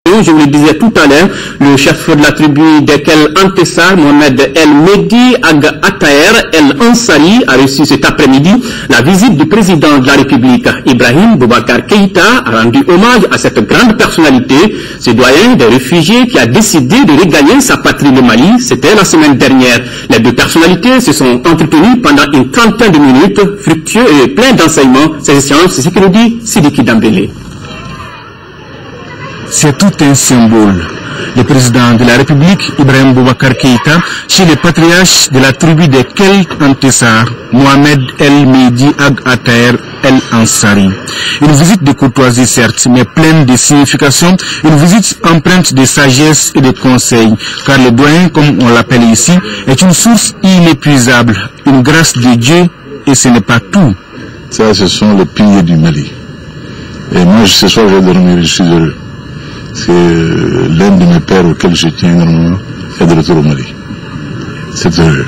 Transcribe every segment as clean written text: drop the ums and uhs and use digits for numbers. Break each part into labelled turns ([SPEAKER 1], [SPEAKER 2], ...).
[SPEAKER 1] Je vous le disais tout à l'heure, le chef de la tribu d'Ekel Antessar, Mohamed El Mehdi Ag Ataer El Ansari, a reçu cet après-midi la visite du président de la République. Ibrahim Boubacar Keïta a rendu hommage à cette grande personnalité, ce doyen des réfugiés qui a décidé de regagner sa patrie, le Mali. C'était la semaine dernière. Les deux personnalités se sont entretenues pendant une trentaine de minutes, fructueux et plein d'enseignements. Ces échanges, c'est ce que nous dit Sidiki Dambélé.
[SPEAKER 2] C'est tout un symbole. Le président de la République, Ibrahim Boubacar Keïta, chez les patriarches de la tribu d'Ekel Antessar, Mohamed El Mehdi Ag Ataer El Ansari. Une visite de courtoisie certes, mais pleine de signification, une visite empreinte de sagesse et de conseils, car le doyen, comme on l'appelle ici, est une source inépuisable, une grâce de Dieu, et ce n'est pas tout.
[SPEAKER 3] Ça, ce sont les piliers du Mali. Et moi, ce soir, je vais dormir, je suis heureux. C'est l'un de mes pères auquel je tiens énormément est de retour au Mali. C'est heureux.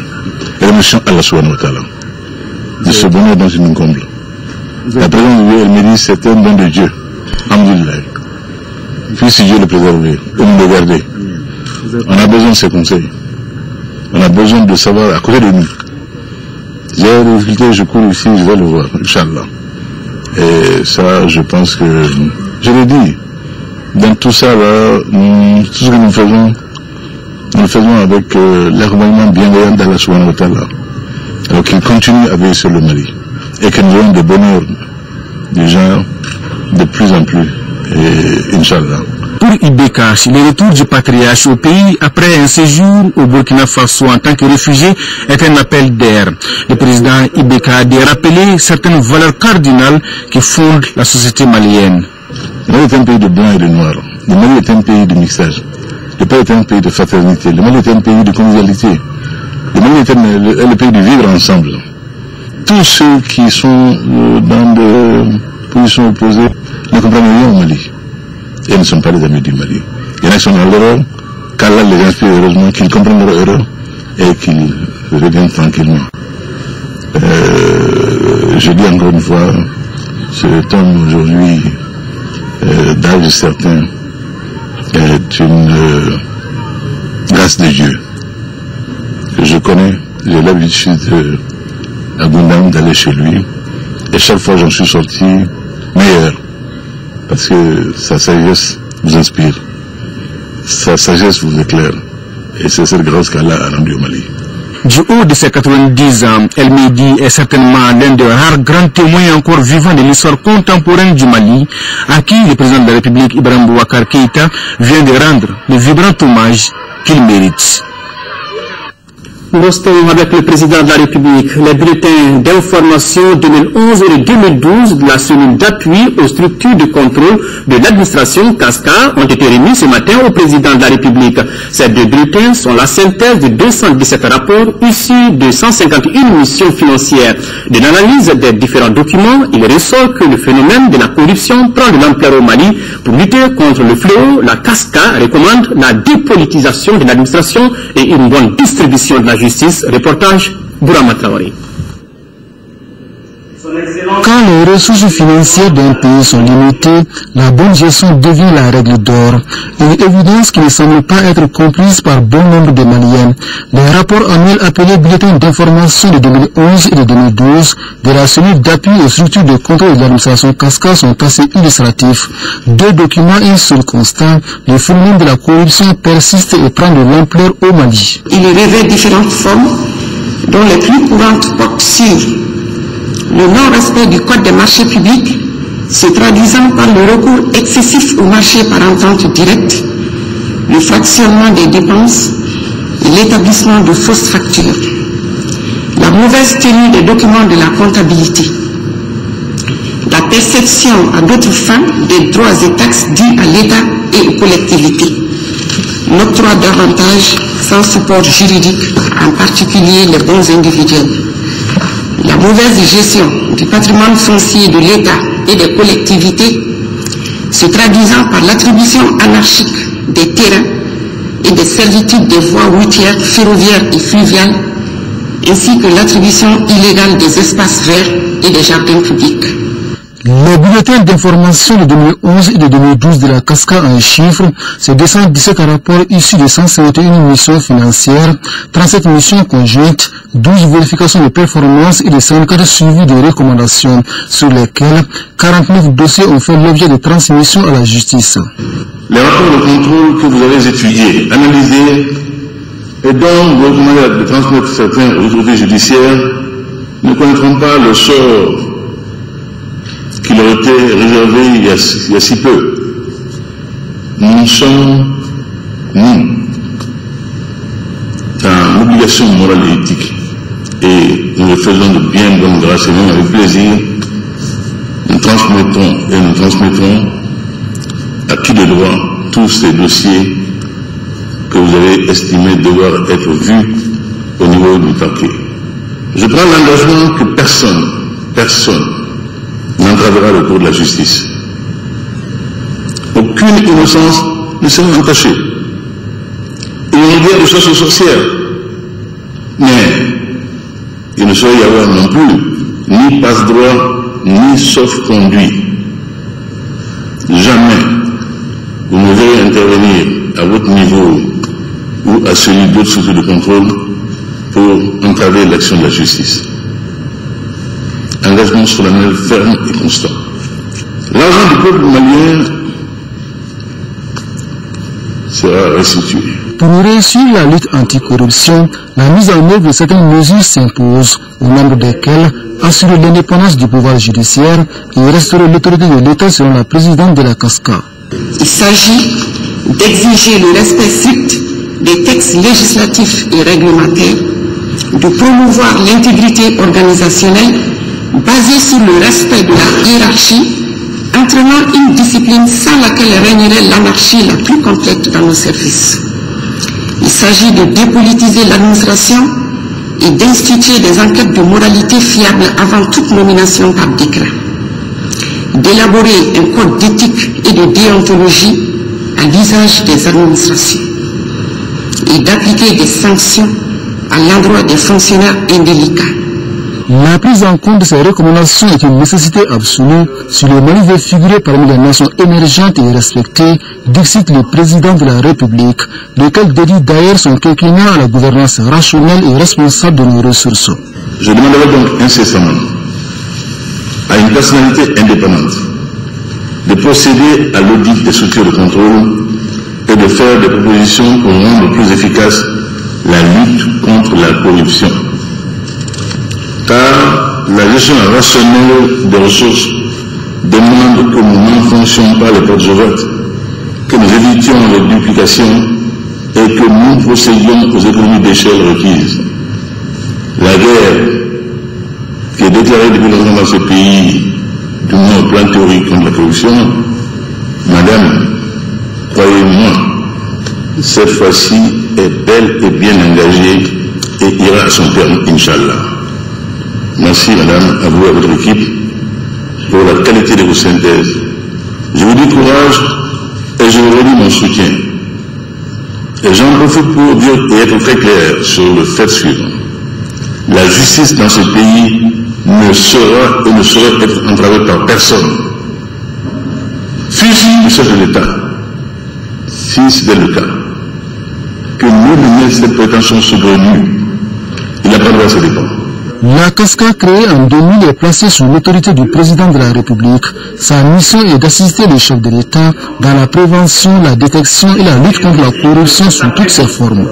[SPEAKER 3] Et la mission Allah subhanahu wa ta'ala, de ce bonheur dont il nous comble. La présence de Dieu, elle me dit, c'est un don de Dieu. Alhamdulillah. Puisse Dieu le préserver et nous le garder. On a besoin de ses conseils. On a besoin de savoir à côté de nous. J'ai des difficultés, je cours ici, je vais le voir, Inch'Allah. Et ça, je pense que, je l'ai dit, dans tout ça, là, tout ce que nous le faisons avec l'accompagnement bienveillant d'Allah subhanahu wa ta'ala. Alors qu'il continue à veiller sur le Mali. Et que nous avons des bonheurs, des gens de plus en plus. Et Inch'Allah.
[SPEAKER 2] Pour Ibeka, le retour du patriarche au pays après un séjour au Burkina Faso en tant que réfugié est un appel d'air. Le président Ibeka a dû rappeler certaines valeurs cardinales qui fondent la société malienne.
[SPEAKER 3] Le Mali est un pays de blancs et de noirs. Le Mali est un pays de mixage. Le Mali est un pays de fraternité. Le Mali est un pays de convivialité. Le Mali est le pays de vivre ensemble. Tous ceux qui sont dans des positions opposées ne comprennent rien au Mali. Et ils ne sont pas les amis du Mali. Il y en a qui sont dans l'erreur, qu'Allah les inspire heureusement, qu'ils comprennent leur erreur et qu'ils reviennent tranquillement. Je dis encore une fois, cet homme aujourd'hui, d'âge certain, est une grâce de Dieu que je connais. J'ai l'habitude à Goundam d'aller chez lui et chaque fois j'en suis sorti meilleur parce que sa sagesse vous inspire, sa sagesse vous éclaire et c'est cette grâce qu'Allah a rendue au Mali.
[SPEAKER 2] Du haut de ses 90 ans, El Mehdi est certainement l'un des rares grands témoins encore vivants de l'histoire contemporaine du Mali, à qui le président de la République, Ibrahim Boubacar Keïta, vient de rendre le vibrant hommage qu'il mérite.
[SPEAKER 1] Nous restons avec le président de la République. Les bulletins d'information 2011 et 2012 de la cellule d'appui aux structures de contrôle de l'administration CASCA ont été remis ce matin au président de la République. Ces deux bulletins sont la synthèse de 217 rapports issus de 151 missions financières. De l'analyse des différents documents, il ressort que le phénomène de la corruption prend de l'ampleur au Mali. Pour lutter contre le fléau, la CASCA recommande la dépolitisation de l'administration et une bonne distribution de la justice. Reportage Bourama Traoré.
[SPEAKER 2] Quand les ressources financières d'un pays sont limitées, la bonne gestion devient la règle d'or. Une évidence qui ne semble pas être comprise par bon nombre de Maliens. Les rapports annuels appelés bulletins d'information de 2011 et de 2012 de la cellule d'appui aux structures de contrôle de l'administration CASCA sont assez illustratifs. Deux documents et un seul constat, le phénomène de la corruption persiste et prend de l'ampleur au Mali.
[SPEAKER 4] Il revêt différentes formes, dont les plus courantes portent sur le non-respect du code des marchés publics, se traduisant par le recours excessif au marché par entente directe, le fractionnement des dépenses et l'établissement de fausses factures, la mauvaise tenue des documents de la comptabilité, la perception à d'autres fins des droits et taxes dus à l'État et aux collectivités, l'octroi d'avantages sans support juridique, en particulier les bons individuels, la mauvaise gestion du patrimoine foncier de l'État et des collectivités, se traduisant par l'attribution anarchique des terrains et des servitudes des voies routières, ferroviaires et fluviales, ainsi que l'attribution illégale des espaces verts et des jardins publics.
[SPEAKER 2] Les bulletins d'information de 2011 et de 2012 de la CASCA en chiffres, c'est 217 rapports issus de 151 missions financières, 37 missions conjointes, 12 vérifications de performance et de 54 suivis de recommandations, sur lesquels 49 dossiers ont fait l'objet de transmission à la justice.
[SPEAKER 3] Les rapports de contrôle que vous avez étudiés, analysés et dont vous recommandez de transmettre certains aux autorités judiciaires ne connaîtront pas le sort qui leur était réservé il y a si peu. Nous sommes, dans l'obligation morale et éthique, et nous le faisons de bien bonne grâce et même avec plaisir, nous transmettrons à qui de droit tous ces dossiers que vous avez estimé devoir être vus au niveau du parquet. Je prends l'engagement que personne n'entravera le cours de la justice. Aucune innocence ne sera entachée. Il y a guère de chasse aux sorcières. Mais il ne saurait y avoir non plus ni passe-droit, ni sauf-conduit. Jamais vous ne verrez intervenir à votre niveau ou à celui d'autres structures de contrôle pour entraver l'action de la justice. Engagement solennel, ferme et constant. L'argent du peuple malien sera restitué.
[SPEAKER 2] Pour réussir la lutte anticorruption, la mise en œuvre de certaines mesures s'impose, au nombre desquelles assurer l'indépendance du pouvoir judiciaire et restaurer l'autorité de l'État selon la présidente de la CASCA.
[SPEAKER 4] Il s'agit d'exiger le respect strict des textes législatifs et réglementaires, de promouvoir l'intégrité organisationnelle basée sur le respect de la hiérarchie, entraînant une discipline sans laquelle régnerait l'anarchie la plus complète dans nos services. Il s'agit de dépolitiser l'administration et d'instituer des enquêtes de moralité fiables avant toute nomination par décret, d'élaborer un code d'éthique et de déontologie à l'usage des administrations et d'appliquer des sanctions à l'endroit des fonctionnaires indélicats.
[SPEAKER 2] La prise en compte de ces recommandations est une nécessité absolue si le Mali veut figurer parmi les nations émergentes et respectées, dicte le président de la République, lequel dédie d'ailleurs son quinquennat à la gouvernance rationnelle et responsable de nos ressources.
[SPEAKER 3] Je demanderai donc incessamment à une personnalité indépendante de procéder à l'audit des structures de contrôle et de faire des propositions pour rendre plus efficace la lutte contre la corruption. Car la gestion rationnelle des ressources demande que nous n'enfoncions pas les portes ouvertes, que nous évitions les duplications et que nous procédions aux économies d'échelle requises. La guerre qui est déclarée depuis longtemps dans ce pays, du moins au plan théorique contre la corruption, madame, croyez-moi, cette fois-ci est belle et bien engagée et ira à son terme, Inch'Allah. Merci, madame, à vous et à votre équipe pour la qualité de vos synthèses. Je vous dis courage et je vous redis mon soutien. Et j'en profite pour dire et être très clair sur le fait suivant. La justice dans ce pays ne sera et ne saurait être entravée par personne. Fût-ce le chef de l'État, si c'était le cas, que nul ne met cette prétention saugrenue, il n'a pas le droit à se défendre.
[SPEAKER 2] La CASCA, créée en 2000, est placée sous l'autorité du président de la République. Sa mission est d'assister les chefs de l'État dans la prévention, la détection et la lutte contre la corruption sous toutes ses formes.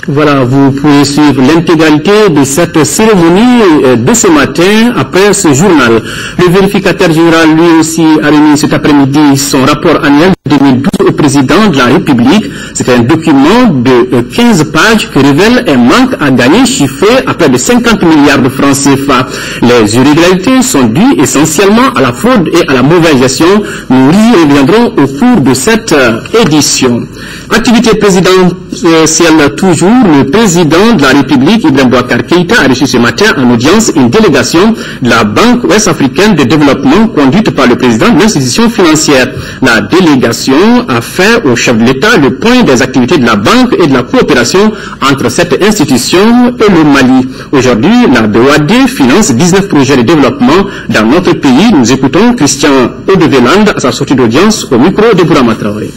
[SPEAKER 1] Voilà, vous pouvez suivre l'intégralité de cette cérémonie de ce matin après ce journal. Le vérificateur général, lui aussi, a remis cet après-midi son rapport annuel 2012 au président de la République. C'est un document de 15 pages qui révèle un manque à gagner chiffré à près de 50 milliards de francs CFA. Les irrégularités sont dues essentiellement à la fraude et à la mauvaise gestion. Nous y reviendrons au cours de cette édition. Activité présidentielle toujours, le président de la République, Ibrahim Boubacar Keïta, a reçu ce matin en audience une délégation de la Banque ouest-africaine de développement conduite par le président de l'institution financière. La délégation a fait au chef de l'État le point des activités de la banque et de la coopération entre cette institution et le Mali. Aujourd'hui, la BOAD finance 19 projets de développement dans notre pays. Nous écoutons Christian Odeveland à sa sortie d'audience au micro de Bourama Traoré.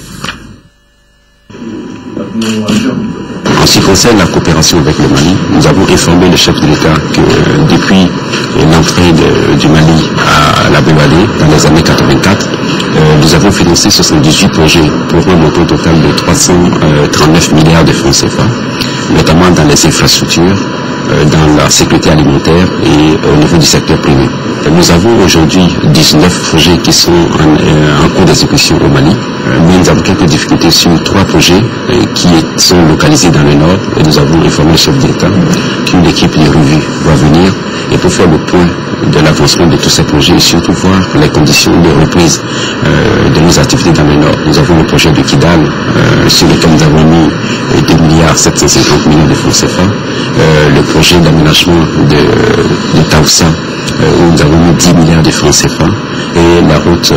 [SPEAKER 5] En ce qui concerne la coopération avec le Mali, nous avons informé le chef de l'État que depuis l'entrée du Mali à la BOAD dans les années 84, nous avons financé 78 projets pour un montant total de 339 milliards de francs CFA, notamment dans les infrastructures, dans la sécurité alimentaire et au niveau du secteur privé. Nous avons aujourd'hui 19 projets qui sont en cours d'exécution au Mali, mais nous avons quelques difficultés sur 3 projets qui sont localisés dans le nord, et nous avons informé le chef d'État qu'une équipe de revue va venir et pour faire le point de l'avancement de tous ces projets et surtout voir les conditions de reprise de nos activités dans le nord. Nous avons le projet de Kidal sur lequel nous avons mis 2,750 milliards de francs CFA, le projet d'aménagement de Taoussa où nous avons mis 10 milliards de francs CFA et la route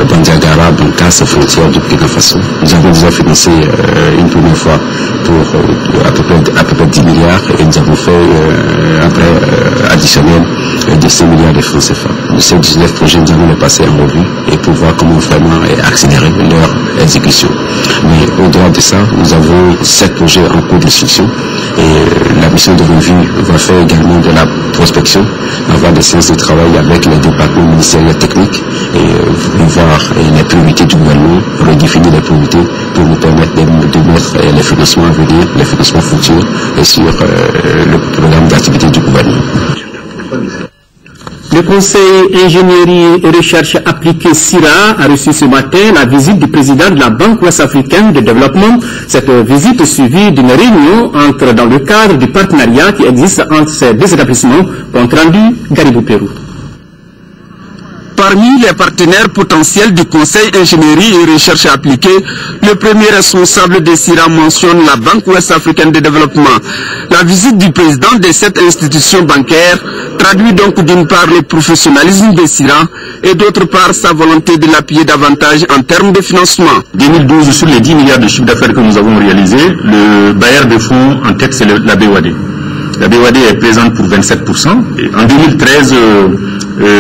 [SPEAKER 5] Bandiagara-Bankas, frontière du Burkina Faso. Nous avons déjà financé une première fois pour à peu près 10 milliards et nous avons fait un prêt additionnel de 5 milliards de francs CFA. De ces 19 projets, nous allons les passer en revue et pour voir comment vraiment accélérer leur exécution. Mais au-delà de ça, nous avons 7 projets en cours d'instruction et la mission de revue va faire également de la prospection, avoir des séances de travail avec les départements ministériels techniques et voir les priorités du gouvernement, redéfinir les priorités pour nous permettre de mettre les financements à venir, les financements futurs et sur le programme d'activité du gouvernement.
[SPEAKER 1] Le Conseil ingénierie et recherche appliquée SIRA a reçu ce matin la visite du président de la Banque ouest-africaine de développement. Cette visite est suivie d'une réunion dans le cadre du partenariat qui existe entre ces deux établissements. Compte rendu, Garibou Pérou.
[SPEAKER 6] Parmi les partenaires potentiels du Conseil ingénierie et recherche appliquée, le premier responsable de SIRA mentionne la Banque ouest-africaine de développement. La visite du président de cette institution bancaire traduit donc d'une part le professionnalisme de SIRA et d'autre part sa volonté de l'appuyer davantage en termes de financement.
[SPEAKER 7] 2012, sur les 10 milliards de chiffre d'affaires que nous avons réalisés, le bailleur de fonds en tête c'est la BOAD. La BOAD est présente pour 27%. Et en 2013,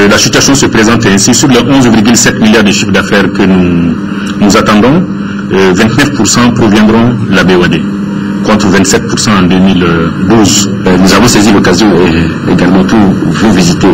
[SPEAKER 7] la situation se présente ainsi. Sur les 11,7 milliards de chiffre d'affaires que nous attendons, 29% proviendront de la BOAD, contre 27% en 2012.
[SPEAKER 5] Nous avons saisi l'occasion également pour vous visiter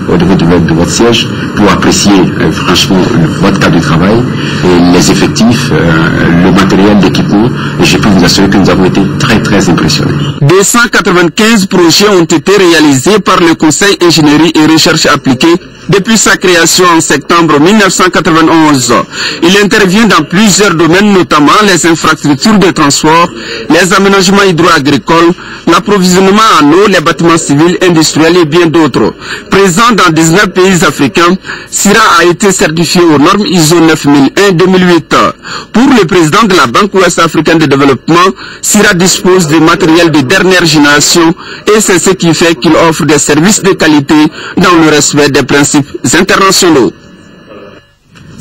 [SPEAKER 5] au niveau de votre siège pour apprécier franchement votre cadre de travail et les effectifs, le matériel d'équipement, et je peux vous assurer que nous avons été très impressionnés.
[SPEAKER 6] 295 projets ont été réalisés par le Conseil ingénierie et recherche appliquée depuis sa création en septembre 1991. Il intervient dans plusieurs domaines, notamment les infrastructures de transport, les aménagements hydro-agricoles, l'approvisionnement en eau, les bâtiments civils, industriels et bien d'autres. Présent dans 19 pays africains, SIRA a été certifié aux normes ISO 9001-2008. Pour le président de la Banque ouest-africaine de développement, SIRA dispose de matériel de dernière génération et c'est ce qui fait qu'il offre des services de qualité dans le respect des principes internationaux.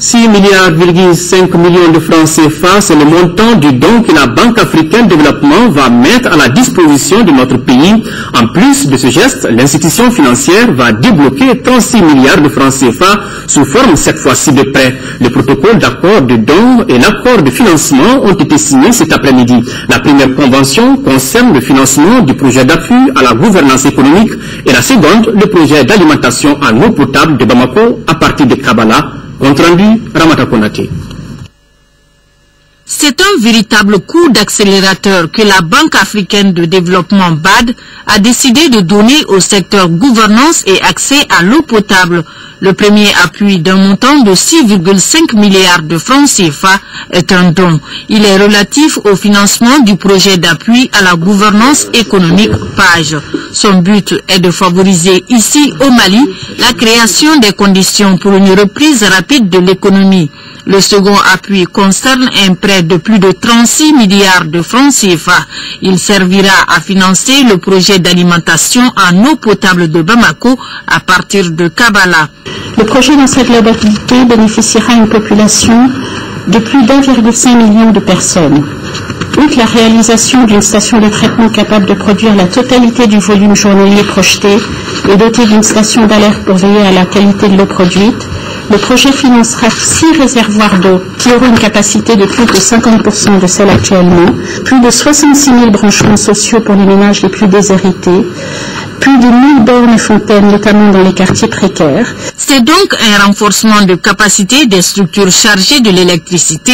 [SPEAKER 1] 6,5 milliards de francs CFA, c'est le montant du don que la Banque africaine de développement va mettre à la disposition de notre pays. En plus de ce geste, l'institution financière va débloquer 36 milliards de francs CFA sous forme cette fois-ci de prêts. Le protocole d'accord de don et l'accord de financement ont été signés cet après-midi. La première convention concerne le financement du projet d'appui à la gouvernance économique et la seconde, le projet d'alimentation en eau potable de Bamako à partir de Kabbalah. Compte rendu, Ramata Konaté.
[SPEAKER 8] C'est un véritable coup d'accélérateur que la Banque africaine de développement BAD a décidé de donner au secteur gouvernance et accès à l'eau potable. Le premier appui d'un montant de 6,5 milliards de francs CFA est un don. Il est relatif au financement du projet d'appui à la gouvernance économique PAGE. Son but est de favoriser ici au Mali la création des conditions pour une reprise rapide de l'économie. Le second appui concerne un prêt de plus de 36 milliards de francs CFA. Il servira à financer le projet d'alimentation en eau potable de Bamako à partir de Kabbalah.
[SPEAKER 9] Le projet dans sa globalité bénéficiera à une population de plus d'1,5 million de personnes. Outre la réalisation d'une station de traitement capable de produire la totalité du volume journalier projeté et dotée d'une station d'alerte pour veiller à la qualité de l'eau produite, le projet financera 6 réservoirs d'eau qui auront une capacité de plus de 50% de celle actuellement, plus de 66 000 branchements sociaux pour les ménages les plus déshérités, plus de 1000 bornes et fontaines, notamment dans les quartiers précaires.
[SPEAKER 8] C'est donc un renforcement de capacité des structures chargées de l'électricité